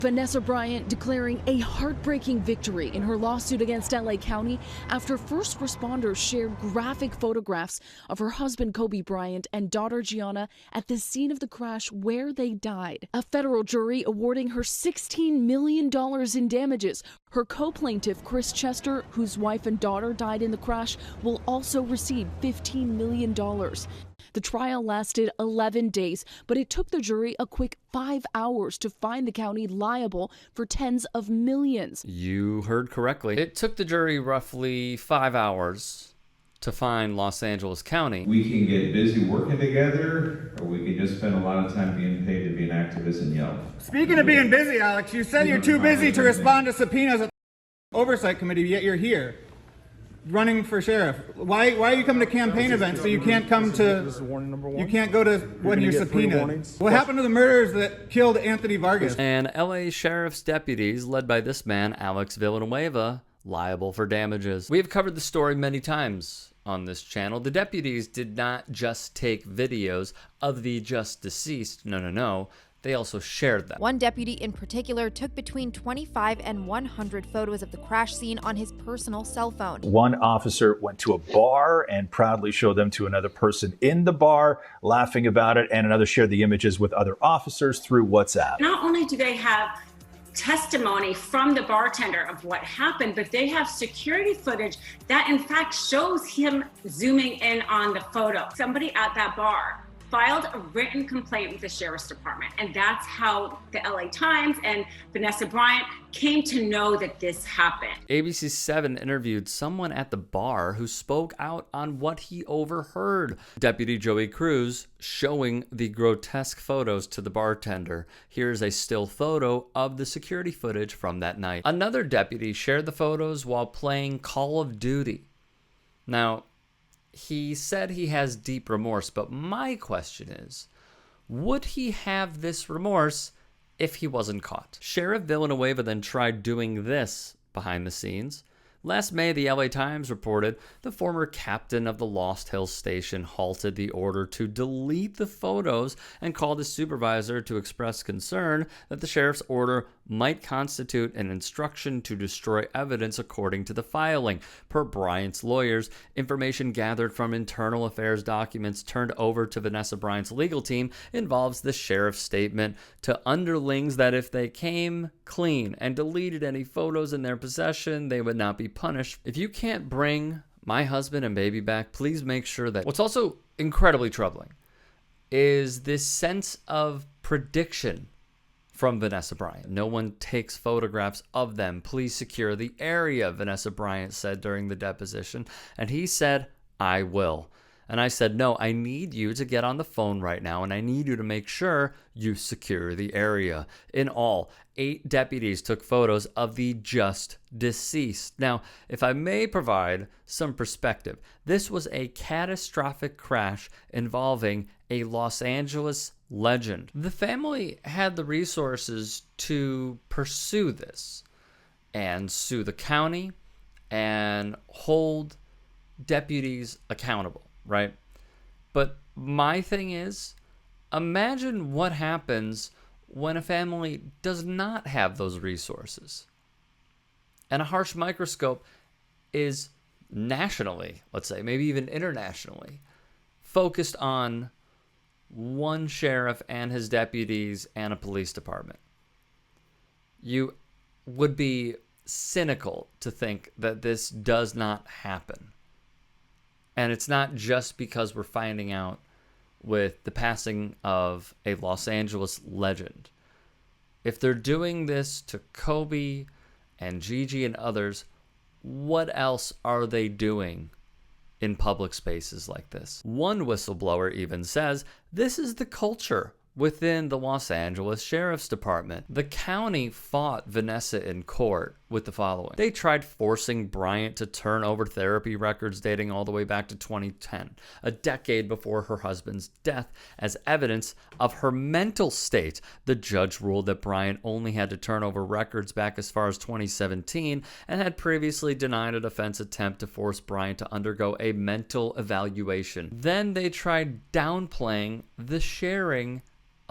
Vanessa Bryant declaring a heartbreaking victory in her lawsuit against LA County after first responders shared graphic photographs of her husband Kobe Bryant and daughter Gianna at the scene of the crash where they died. A federal jury awarding her $16 million in damages. Her co-plaintiff, Chris Chester, whose wife and daughter died in the crash, will also receive $15 million. The trial lasted 11 days, but it took the jury a quick 5 hours to find the county liable for tens of millions. You heard correctly. It took the jury roughly 5 hours to find Los Angeles County. We can get busy working together, or we can just spend a lot of time being paid to be an activist and yell. Speaking of being busy, Alex, you said you're too busy to respond to subpoenas at the Oversight Committee, yet you're here. Running for sheriff. Why are you coming to campaign events so you can't come to, this is warning number 1. You can't go to when you're subpoenaed? What happened to the murderers that killed Anthony Vargas? And LA sheriff's deputies, led by this man, Alex Villanueva, liable for damages. We have covered the story many times on this channel. The deputies did not just take videos of the just deceased. No. They also shared them. One deputy in particular took between 25 and 100 photos of the crash scene on his personal cell phone. One officer went to a bar and proudly showed them to another person in the bar, laughing about it, and another shared the images with other officers through WhatsApp. Not only do they have testimony from the bartender of what happened, but they have security footage that in fact shows him zooming in on the photo. Somebody at that bar filed a written complaint with the sheriff's department. And that's how the LA Times and Vanessa Bryant came to know that this happened. ABC 7 interviewed someone at the bar who spoke out on what he overheard. Deputy Joey Cruz showing the grotesque photos to the bartender. Here's a still photo of the security footage from that night. Another deputy shared the photos while playing Call of Duty. Now, he said he has deep remorse, but my question is, would he have this remorse if he wasn't caught? Sheriff Villanueva then tried doing this behind the scenes. Last May, the LA Times reported the former captain of the Lost Hills station halted the order to delete the photos and called his supervisor to express concern that the sheriff's order might constitute an instruction to destroy evidence according to the filing. Per Bryant's lawyers, information gathered from internal affairs documents turned over to Vanessa Bryant's legal team involves the sheriff's statement to underlings that if they came clean and deleted any photos in their possession, they would not be punished. If you can't bring my husband and baby back, please make sure that... What's also incredibly troubling is this sense of prediction from Vanessa Bryant. No one takes photographs of them. Please secure the area, Vanessa Bryant said during the deposition. And he said, I will. And I said, no, I need you to get on the phone right now, and I need you to make sure you secure the area. In all, 8 deputies took photos of the just deceased. Now, if I may provide some perspective, this was a catastrophic crash involving a Los Angeles legend. The family had the resources to pursue this and sue the county and hold deputies accountable. Right? But my thing is, imagine what happens when a family does not have those resources. And a harsh microscope is nationally, let's say, maybe even internationally, focused on one sheriff and his deputies and a police department. You would be cynical to think that this does not happen. And it's not just because we're finding out with the passing of a Los Angeles legend. If they're doing this to Kobe and Gigi and others, what else are they doing in public spaces like this? One whistleblower even says this is the culture within the Los Angeles Sheriff's Department. The county fought Vanessa in court with the following. They tried forcing Bryant to turn over therapy records dating all the way back to 2010, a decade before her husband's death, as evidence of her mental state. The judge ruled that Bryant only had to turn over records back as far as 2017 and had previously denied a defense attempt to force Bryant to undergo a mental evaluation. Then they tried downplaying the sharing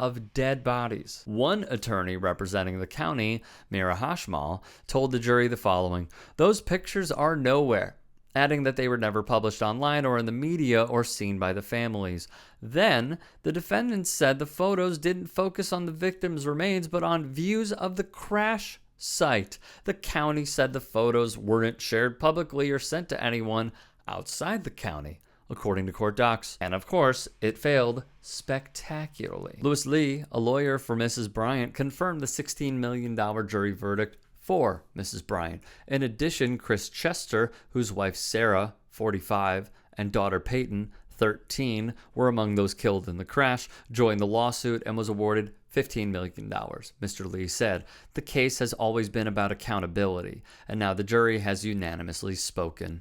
of dead bodies. One attorney representing the county, Mira Hashmal, told the jury the following: "Those pictures are nowhere," adding that they were never published online or in the media or seen by the families. Then, the defendants said the photos didn't focus on the victims' remains, but on views of the crash site. The county said the photos weren't shared publicly or sent to anyone outside the county, according to court docs. And of course, it failed spectacularly. Louis Lee, a lawyer for Mrs. Bryant, confirmed the $16 million jury verdict for Mrs. Bryant. In addition, Chris Chester, whose wife Sarah, 45, and daughter Peyton, 13, were among those killed in the crash, joined the lawsuit and was awarded $15 million. Mr. Lee said, "The case has always been about accountability, and now the jury has unanimously spoken."